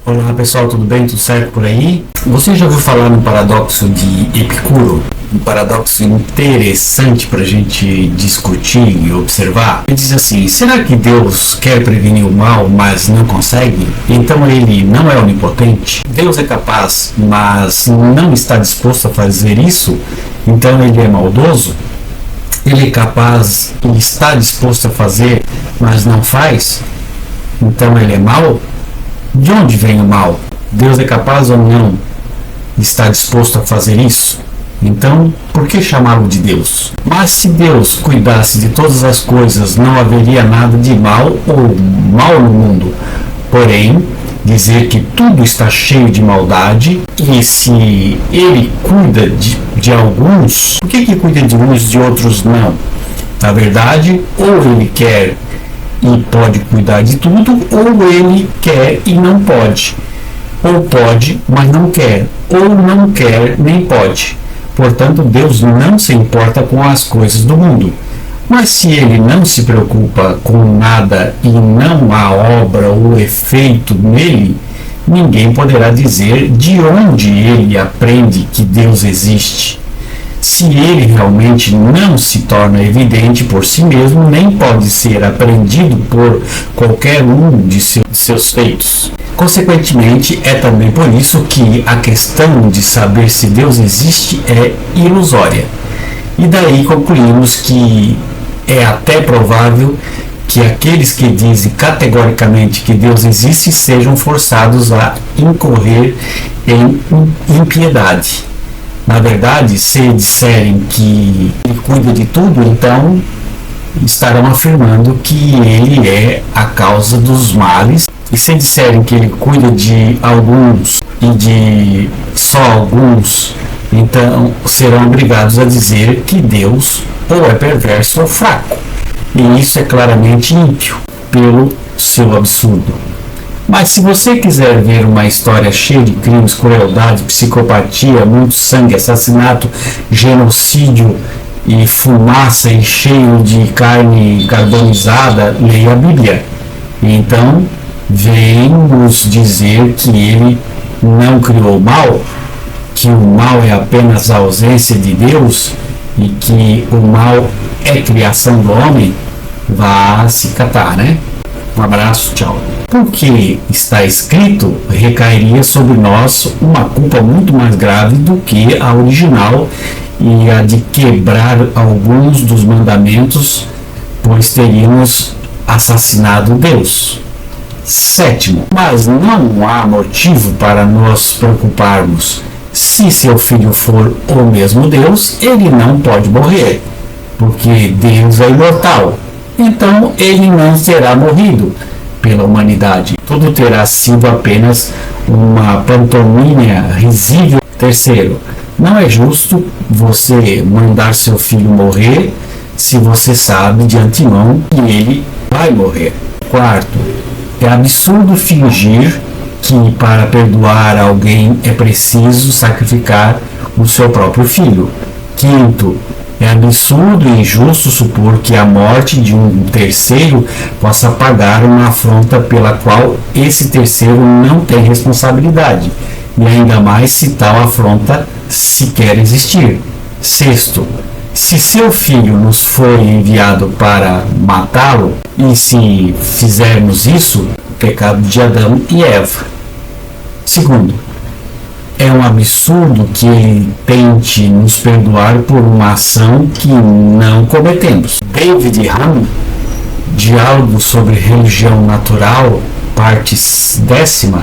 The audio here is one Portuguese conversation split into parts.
Olá pessoal, tudo bem? Tudo certo por aí? Você já ouviu falar no paradoxo de Epicuro? Um paradoxo interessante para a gente discutir e observar. Ele diz assim: será que Deus quer prevenir o mal, mas não consegue? Então ele não é onipotente? Deus é capaz, mas não está disposto a fazer isso? Então ele é maldoso? Ele é capaz e está disposto a fazer, mas não faz? Então ele é mau? De onde vem o mal? Deus é capaz ou não está disposto a fazer isso? Então, por que chamá-lo de Deus? Mas se Deus cuidasse de todas as coisas, não haveria nada de mal ou mal no mundo. Porém, dizer que tudo está cheio de maldade, e se ele cuida de alguns, por que cuida de uns e de outros não? Na verdade, ou ele quer e pode cuidar de tudo, ou ele quer e não pode, ou pode, mas não quer, ou não quer nem pode. Portanto, Deus não se importa com as coisas do mundo. Mas se ele não se preocupa com nada e não há obra ou efeito nele, ninguém poderá dizer de onde ele aprende que Deus existe. Se ele realmente não se torna evidente por si mesmo, nem pode ser aprendido por qualquer um de seus feitos. Consequentemente, é também por isso que a questão de saber se Deus existe é ilusória. E daí concluímos que é até provável que aqueles que dizem categoricamente que Deus existe sejam forçados a incorrer em impiedade. Na verdade, se disserem que ele cuida de tudo, então estarão afirmando que ele é a causa dos males. E se disserem que ele cuida de alguns e de só alguns, então serão obrigados a dizer que Deus ou é perverso ou fraco. E isso é claramente ímpio pelo seu absurdo. Mas se você quiser ver uma história cheia de crimes, crueldade, psicopatia, muito sangue, assassinato, genocídio e fumaça e cheio de carne carbonizada, leia a Bíblia. Então, vem nos dizer que ele não criou o mal, que o mal é apenas a ausência de Deus e que o mal é criação do homem. Vá se catar, né? Um abraço, tchau. Porque está escrito, recairia sobre nós uma culpa muito mais grave do que a original e a de quebrar alguns dos mandamentos, pois teríamos assassinado Deus. Sétimo, mas não há motivo para nos preocuparmos. Se seu filho for o mesmo Deus, ele não pode morrer, porque Deus é imortal. Então ele não terá morrido pela humanidade. Tudo terá sido apenas uma pantomima risível. Terceiro, não é justo você mandar seu filho morrer se você sabe de antemão que ele vai morrer. Quarto, é absurdo fingir que para perdoar alguém é preciso sacrificar o seu próprio filho. Quinto, é absurdo e injusto supor que a morte de um terceiro possa pagar uma afronta pela qual esse terceiro não tem responsabilidade, e ainda mais se tal afronta sequer existir. Sexto, se seu filho nos foi enviado para matá-lo, e se fizermos isso, pecado de Adão e Eva. Segundo, é um absurdo que ele tente nos perdoar por uma ação que não cometemos. David Hume, Diálogo sobre Religião Natural, parte 10ª,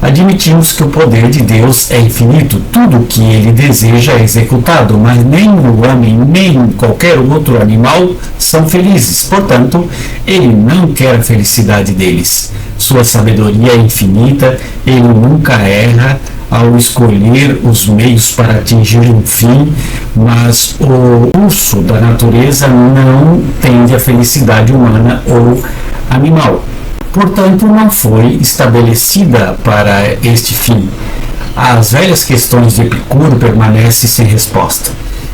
admitimos que o poder de Deus é infinito. Tudo o que ele deseja é executado, mas nem o homem, nem qualquer outro animal são felizes. Portanto, ele não quer a felicidade deles. Sua sabedoria é infinita, ele nunca erra ao escolher os meios para atingir um fim, mas o curso da natureza não tende à felicidade humana ou animal. Portanto, não foi estabelecida para este fim. As velhas questões de Epicuro permanecem sem resposta.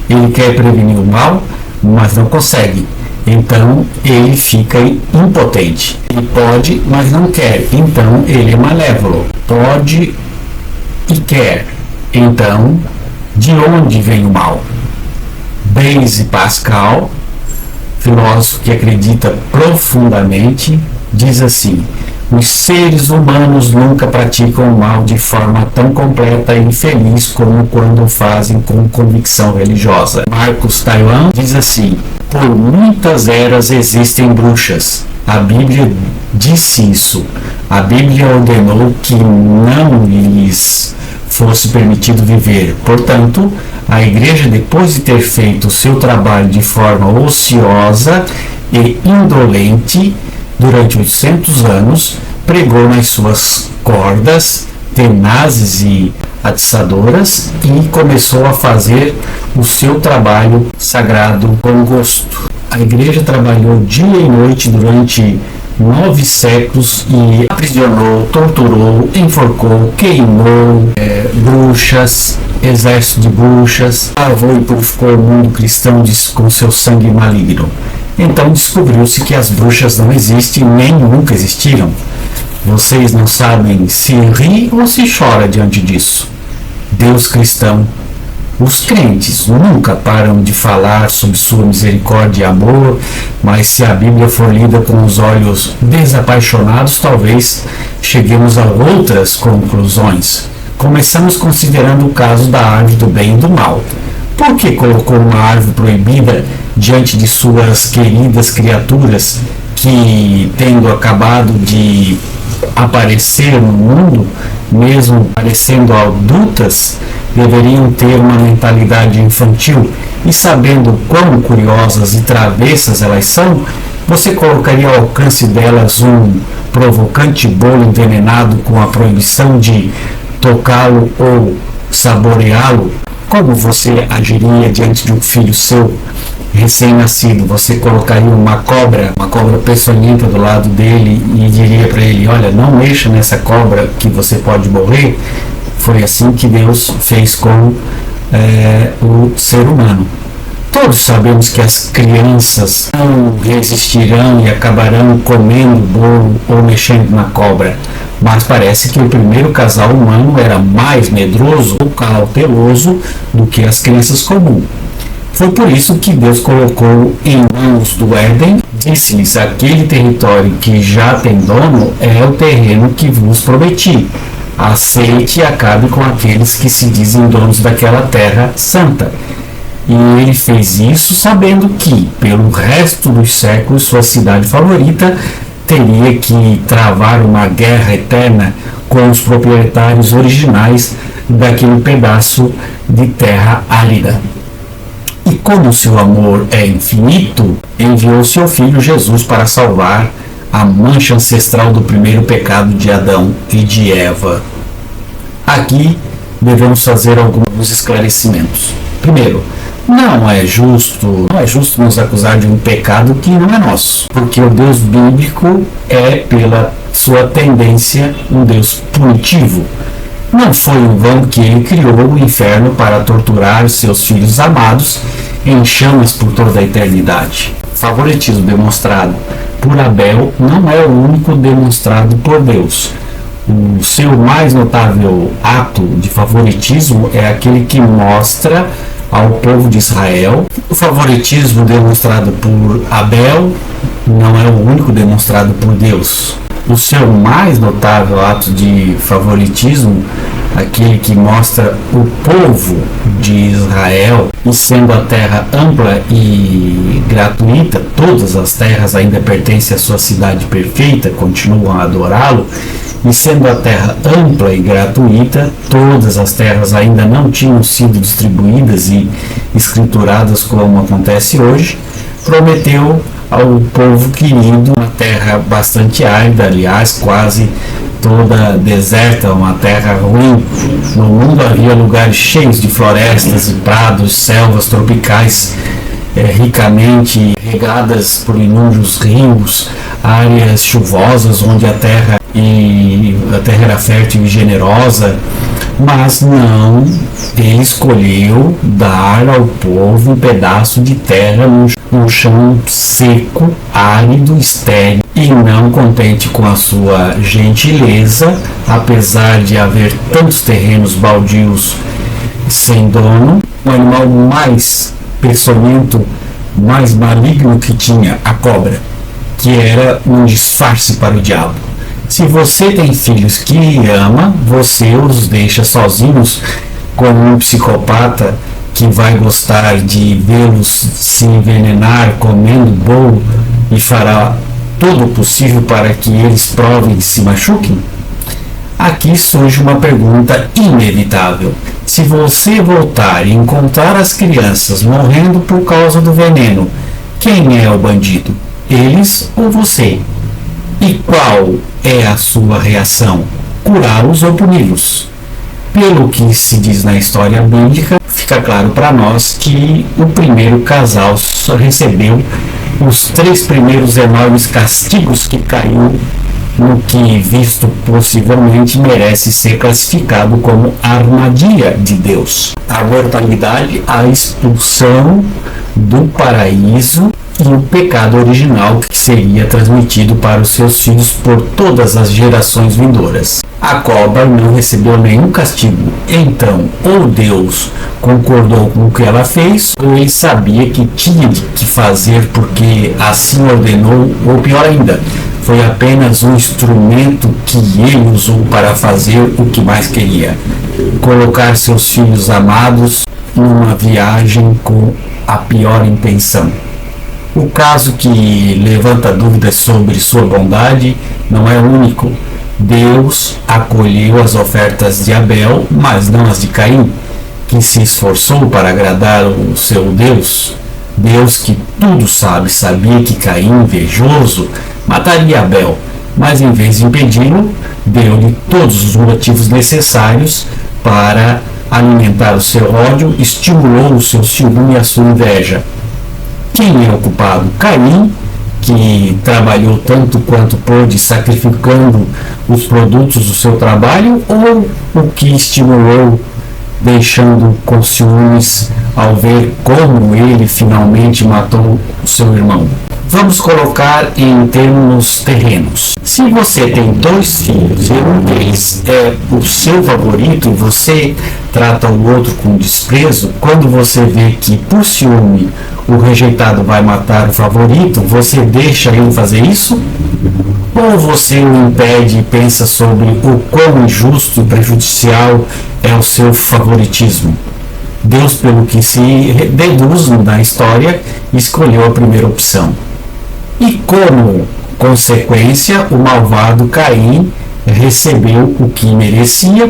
Ele quer prevenir o mal, mas não consegue. Então ele fica impotente. Ele pode, mas não quer. Então ele é malévolo. Pode e quer. Então, de onde vem o mal? Blaise Pascal, filósofo que acredita profundamente, diz assim: os seres humanos nunca praticam o mal de forma tão completa e infeliz como quando o fazem com convicção religiosa. Marcos Taiwan diz assim: por muitas eras existem bruxas. A Bíblia disse isso. A Bíblia ordenou que não lhes fosse permitido viver. Portanto, a Igreja, depois de ter feito o seu trabalho de forma ociosa e indolente durante 800 anos, pregou nas suas cordas tenazes e atiçadoras e começou a fazer o seu trabalho sagrado com gosto. A Igreja trabalhou dia e noite durante 9 séculos e aprisionou, torturou, enforcou, queimou bruxas, exército de bruxas, lavou e purificou o mundo cristão com seu sangue maligno. Então descobriu-se que as bruxas não existem nem nunca existiram. Vocês não sabem se ri ou se chora diante disso. Deus cristão, os crentes nunca param de falar sobre sua misericórdia e amor, mas se a Bíblia for lida com os olhos desapaixonados, talvez cheguemos a outras conclusões. Começamos considerando o caso da árvore do bem e do mal. Por que colocou uma árvore proibida diante de suas queridas criaturas que, tendo acabado de aparecer no mundo, mesmo parecendo adultas, deveriam ter uma mentalidade infantil, e sabendo quão curiosas e travessas elas são, você colocaria ao alcance delas um provocante bolo envenenado com a proibição de tocá-lo ou saboreá-lo? Como você agiria diante de um filho seu recém-nascido? Você colocaria uma cobra peçonhenta do lado dele e diria para ele: olha, não mexa nessa cobra que você pode morrer? Foi assim que Deus fez com o ser humano. Todos sabemos que as crianças não resistirão e acabarão comendo o bolo ou mexendo na cobra, mas parece que o primeiro casal humano era mais medroso ou cauteloso do que as crianças comuns. Foi por isso que Deus colocou em mãos do Éden, disse-lhes: aquele território que já tem dono é o terreno que vos prometi. Aceite e acabe com aqueles que se dizem donos daquela terra santa. E ele fez isso sabendo que, pelo resto dos séculos, sua cidade favorita teria que travar uma guerra eterna com os proprietários originais daquele pedaço de terra árida. E como seu amor é infinito, enviou seu filho Jesus para salvar a mancha ancestral do primeiro pecado de Adão e de Eva. Aqui devemos fazer alguns esclarecimentos. Primeiro, não é justo nos acusar de um pecado que não é nosso, porque o Deus bíblico é, pela sua tendência, um Deus punitivo. Não foi em vão que ele criou o inferno para torturar seus filhos amados em chamas por toda a eternidade. Favoritismo demonstrado por Abel não é o único demonstrado por Deus. O seu mais notável ato de favoritismo é aquele que mostra ao povo de Israel. O favoritismo demonstrado por Abel não é o único demonstrado por Deus. O seu mais notável ato de favoritismo, aquele que mostra o povo de Israel, e sendo a terra ampla e gratuita, todas as terras ainda pertencem à sua cidade perfeita, continuam a adorá-lo. E sendo a terra ampla e gratuita, todas as terras ainda não tinham sido distribuídas e escrituradas como acontece hoje, prometeu ao povo querido uma terra bastante árida, aliás, quase toda deserta, uma terra ruim. No mundo havia lugares cheios de florestas e prados, selvas tropicais, ricamente regadas por inúmeros rios, áreas chuvosas onde a terra e a terra era fértil e generosa, mas não, ele escolheu dar ao povo um pedaço de terra num chão seco, árido, estéril. E não contente com a sua gentileza, apesar de haver tantos terrenos baldios sem dono, o animal mais peçonhento, mais maligno que tinha, a cobra, que era um disfarce para o diabo. Se você tem filhos que ama, você os deixa sozinhos com um psicopata que vai gostar de vê-los se envenenar comendo bolo e fará todo o possível para que eles provem e se machuquem? Aqui surge uma pergunta inevitável. Se você voltar e encontrar as crianças morrendo por causa do veneno, quem é o bandido? Eles ou você? E qual é a sua reação? Curá-los ou puni-los? Pelo que se diz na história bíblica, fica claro para nós que o primeiro casal só recebeu os 3 primeiros enormes castigos que caiu no que, visto possivelmente, merece ser classificado como armadilha de Deus. A mortalidade, a expulsão do paraíso e o pecado original que seria transmitido para os seus filhos por todas as gerações vindouras. A cobra não recebeu nenhum castigo, então ou Deus concordou com o que ela fez, ou ele sabia que tinha que fazer porque assim ordenou, ou pior ainda, foi apenas um instrumento que ele usou para fazer o que mais queria: colocar seus filhos amados numa viagem com a pior intenção. O caso que levanta dúvidas sobre sua bondade não é único. Deus acolheu as ofertas de Abel, mas não as de Caim, que se esforçou para agradar o seu Deus. Deus, que tudo sabe, sabia que Caim, invejoso, mataria Abel, mas em vez de impedi-lo, deu-lhe todos os motivos necessários para alimentar o seu ódio, estimulou o seu ciúme e a sua inveja. Quem é o culpado? Caim, que trabalhou tanto quanto pôde, sacrificando os produtos do seu trabalho, ou o que estimulou, deixando com ciúmes ao ver como ele finalmente matou o seu irmão? Vamos colocar em termos terrenos. Se você tem 2 filhos e um deles é o seu favorito e você trata o outro com desprezo, quando você vê que por ciúme o rejeitado vai matar o favorito, você deixa ele fazer isso? Ou você o impede e pensa sobre o quão injusto e prejudicial é o seu favoritismo? Deus, pelo que se deduz da história, escolheu a primeira opção. E como consequência, o malvado Caim recebeu o que merecia